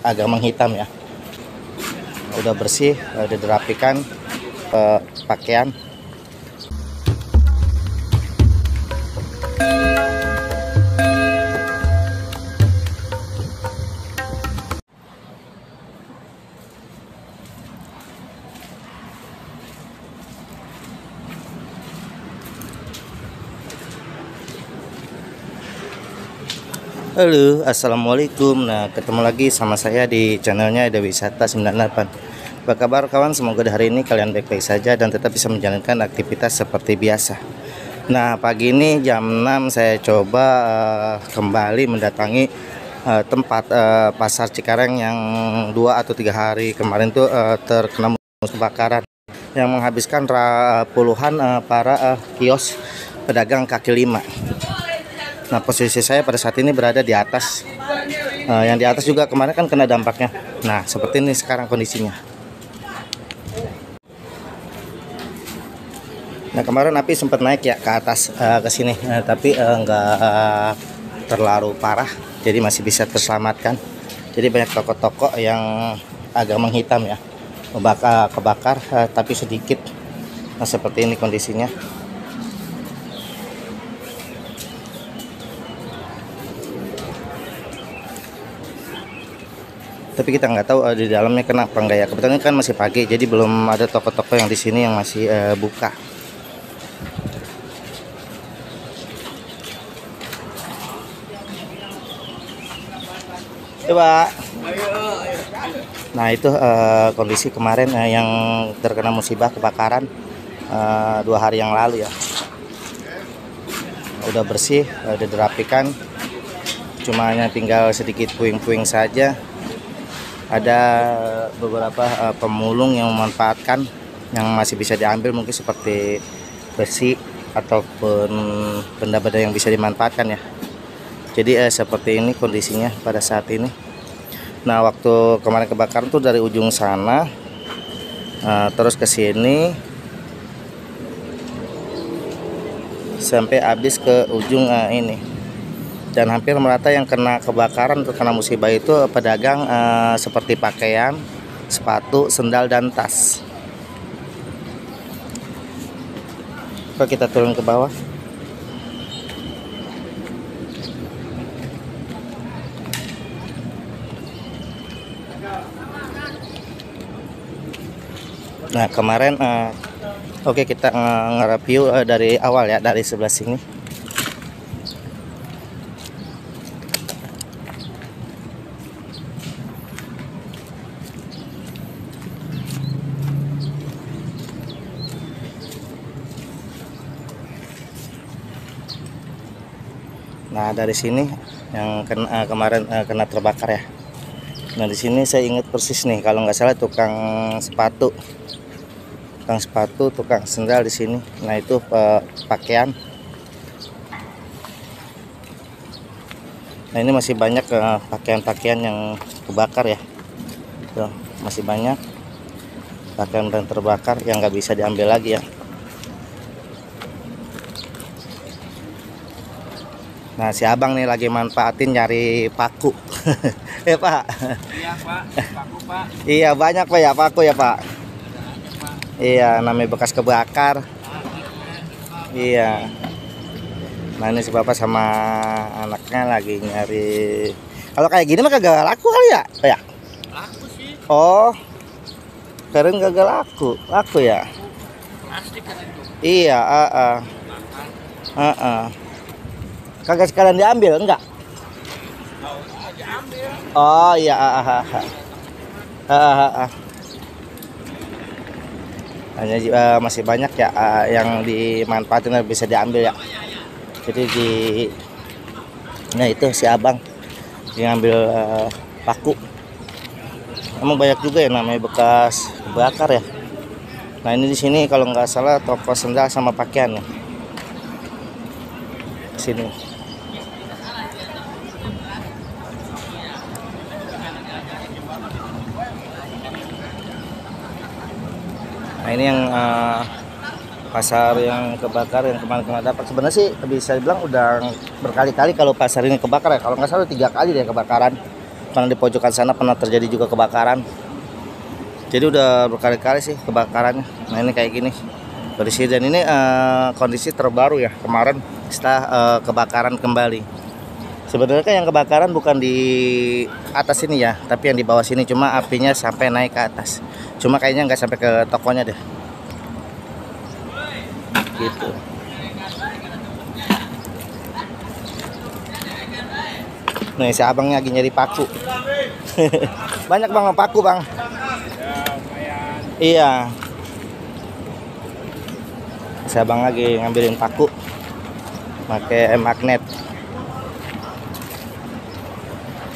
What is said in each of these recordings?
agak menghitam ya. Udah bersih, udah dirapikan pakaian. Halo, assalamualaikum. Nah, ketemu lagi sama saya di channelnya Eda Wisata 98. Apa kabar kawan? Semoga di hari ini kalian baik-baik saja dan tetap bisa menjalankan aktivitas seperti biasa. Nah, pagi ini jam 6 saya coba kembali mendatangi tempat pasar Cikarang yang 2 atau 3 hari kemarin tuh terkena kebakaran yang menghabiskan puluhan para kios pedagang kaki lima. Nah, posisi saya pada saat ini berada di atas. Yang di atas juga kemarin kan kena dampaknya. Nah, seperti ini sekarang kondisinya. Nah, kemarin api sempat naik ya ke atas ke sini, tapi nggak terlalu parah, jadi masih bisa terselamatkan. Jadi banyak toko-toko yang agak menghitam ya, kebakar, tapi sedikit. Nah, seperti ini kondisinya. Tapi kita nggak tahu di dalamnya kenapa enggak ya. Kebetulan kan masih pagi, jadi belum ada toko-toko yang di sini yang masih buka. Coba. Nah, itu kondisi kemarin yang terkena musibah kebakaran 2 hari yang lalu ya. Udah bersih, udah dirapikan. Cuma hanya tinggal sedikit puing-puing saja. Ada beberapa pemulung yang memanfaatkan yang masih bisa diambil, mungkin seperti besi ataupun benda-benda yang bisa dimanfaatkan ya. Jadi seperti ini kondisinya pada saat ini. Nah, waktu kemarin kebakaran tuh dari ujung sana terus ke sini sampai habis ke ujung ini. Dan hampir merata yang kena kebakaran atau kena musibah itu pedagang seperti pakaian, sepatu, sendal, dan tas. Coba kita turun ke bawah. Nah, kemarin oke, kita nge-review dari awal ya, dari sebelah sini. Nah, dari sini yang kemarin kena terbakar ya. Nah, di sini saya ingat persis nih, kalau nggak salah tukang sepatu, tukang sendal di sini. Nah, itu pakaian. Nah, ini masih banyak pakaian-pakaian yang kebakar ya. Tuh, masih banyak pakaian yang terbakar yang nggak bisa diambil lagi ya. Nah, si abang nih lagi manfaatin nyari paku. Ya, Pak? Iya, Pak. Paku, Pak. Iya, banyak Pak ya paku ya, Pak? Iya, namanya bekas kebakar. Iya. Nah, ini si bapak sama anaknya lagi nyari. Kalau kayak gini mah kagak laku kali ya, Pak ya? Laku sih. Oh, keren kagak laku. Laku ya? Plastik kan itu. Iya, kagak sekalian diambil, enggak? Diambil. Oh iya, hanya masih banyak ya yang dimanfaatin dan bisa diambil ya. Jadi nah itu si abang yang ngambil paku. Emang banyak juga ya namanya bekas kebakar ya. Nah, ini di sini kalau nggak salah toko sendal sama pakaian ya. Sini. Nah, ini yang pasar yang kebakar yang kemarin dapat. Sebenarnya sih bisa dibilang udah berkali-kali kalau pasar ini kebakar ya. Kalau nggak salah 3 kali deh kebakaran. Karena di pojokan sana pernah terjadi juga kebakaran. Jadi udah berkali-kali sih kebakarannya. Nah ini kayak gini kondisi, dan ini kondisi terbaru ya kemarin setelah kebakaran kembali. Sebenarnya kan yang kebakaran bukan di atas ini ya, tapi yang di bawah sini, cuma apinya sampai naik ke atas. Cuma kayaknya nggak sampai ke tokonya deh. Gitu. Nih si abangnya lagi nyari paku. Banyak bang paku bang. Iya. Si abang lagi ngambilin paku pakai magnet.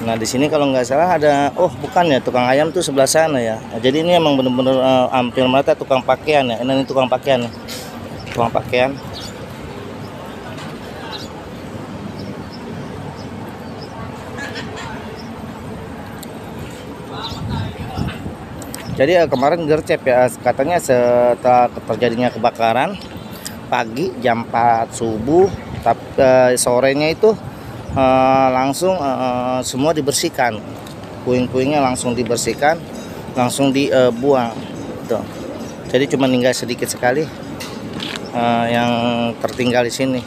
Nah di sini kalau nggak salah ada, oh bukan ya, tukang ayam tuh sebelah sana ya. Jadi ini emang bener-bener hampir merata tukang pakaian ya. Ini tukang pakaian, tukang pakaian. Jadi kemarin gercep ya, katanya setelah terjadinya kebakaran pagi jam 4 subuh, tapi sorenya itu langsung semua dibersihkan, puing-puingnya langsung dibersihkan, langsung dibuang tuh. Jadi cuma tinggal sedikit sekali yang tertinggal di sini.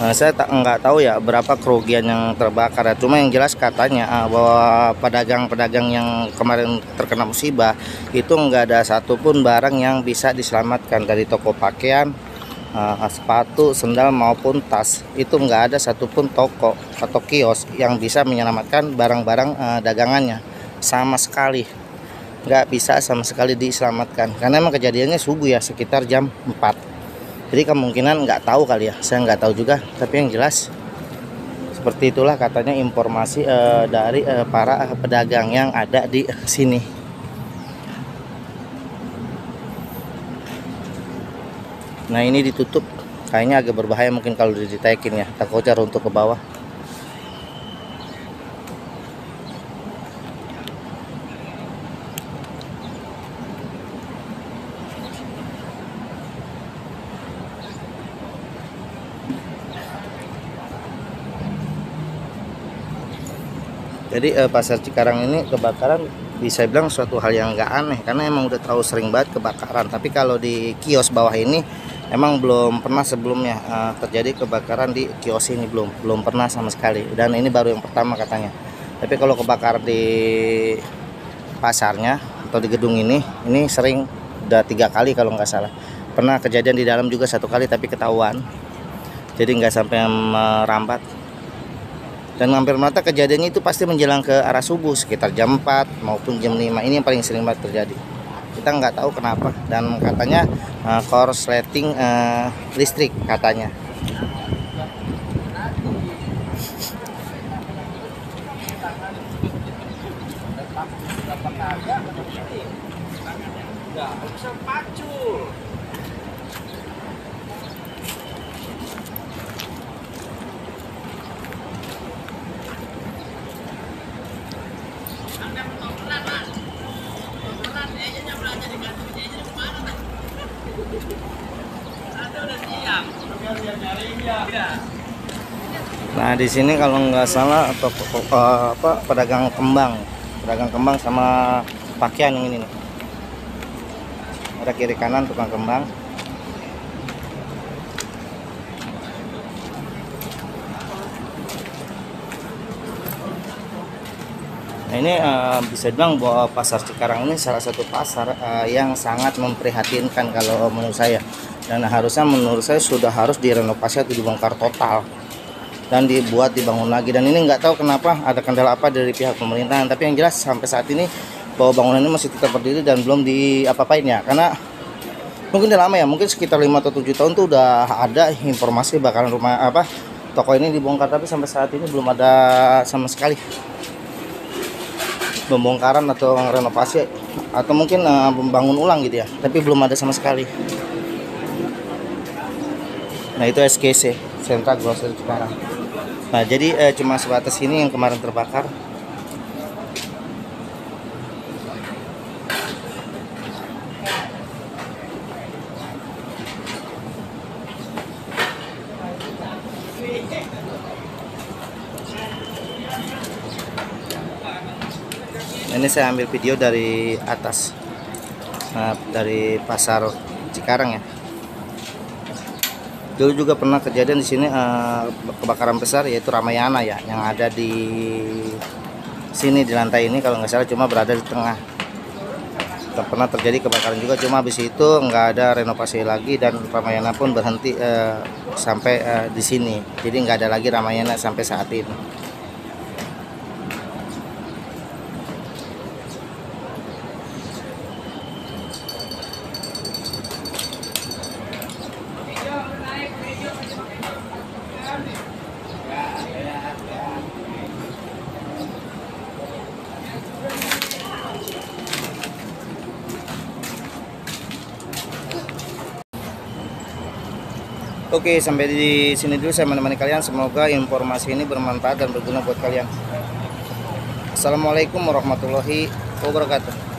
Saya nggak tahu ya berapa kerugian yang terbakar ya. Cuma yang jelas katanya bahwa pedagang-pedagang yang kemarin terkena musibah itu nggak ada satupun barang yang bisa diselamatkan, dari toko pakaian, sepatu, sendal maupun tas. Itu nggak ada satupun toko atau kios yang bisa menyelamatkan barang-barang dagangannya, sama sekali nggak bisa sama sekali diselamatkan. Karena emang kejadiannya subuh ya, sekitar jam 4. Jadi kemungkinan nggak tahu kali ya, saya nggak tahu juga. Tapi yang jelas seperti itulah katanya informasi dari para pedagang yang ada di sini. Nah ini ditutup, kayaknya agak berbahaya mungkin kalau ditekin ya, takutnya runtuh ke bawah. Jadi pasar Cikarang ini kebakaran bisa bilang suatu hal yang nggak aneh, karena emang udah tahu sering banget kebakaran. Tapi kalau di kios bawah ini emang belum pernah sebelumnya terjadi kebakaran di kios ini, belum pernah sama sekali. Dan ini baru yang pertama katanya. Tapi kalau kebakaran di pasarnya atau di gedung ini sering, udah 3 kali kalau nggak salah. Pernah kejadian di dalam juga 1 kali tapi ketahuan. Jadi nggak sampai merambat. Dan hampir merata kejadiannya itu pasti menjelang ke arah subuh, sekitar jam 4 maupun jam 5. Ini yang paling sering banget terjadi. Kita nggak tahu kenapa, dan katanya korsleting listrik katanya. Nah di sini kalau nggak salah pedagang kembang sama pakaian yang ini nih. Ada kiri kanan tukang kembang. Nah ini bisa bilang bahwa pasar Cikarang ini salah satu pasar yang sangat memprihatinkan kalau menurut saya. Dan harusnya menurut saya sudah harus direnovasi atau dibongkar total dan dibangun lagi. Dan ini nggak tahu kenapa ada kendala apa dari pihak pemerintahan. Tapi yang jelas sampai saat ini bahwa bangunan ini masih tetap berdiri dan belum diapa-apain ya. Karena mungkin udah lama ya, mungkin sekitar 5 atau 7 tahun tuh udah ada informasi bakalan toko ini dibongkar, tapi sampai saat ini belum ada sama sekali pembongkaran atau renovasi atau mungkin membangun ulang gitu ya, tapi belum ada sama sekali. Nah itu SKC, Sentra Grocery Cikarang. Nah jadi cuma sebatas ini yang kemarin terbakar. Ini saya ambil video dari atas, dari pasar Cikarang ya. Dulu juga pernah kejadian di sini kebakaran besar, yaitu Ramayana ya, yang ada di sini di lantai ini kalau nggak salah, cuma berada di tengah. Pernah terjadi kebakaran juga, cuma habis itu nggak ada renovasi lagi dan Ramayana pun berhenti sampai di sini. Jadi nggak ada lagi Ramayana sampai saat ini. Oke, sampai di sini dulu saya menemani kalian. Semoga informasi ini bermanfaat dan berguna buat kalian. Assalamualaikum warahmatullahi wabarakatuh.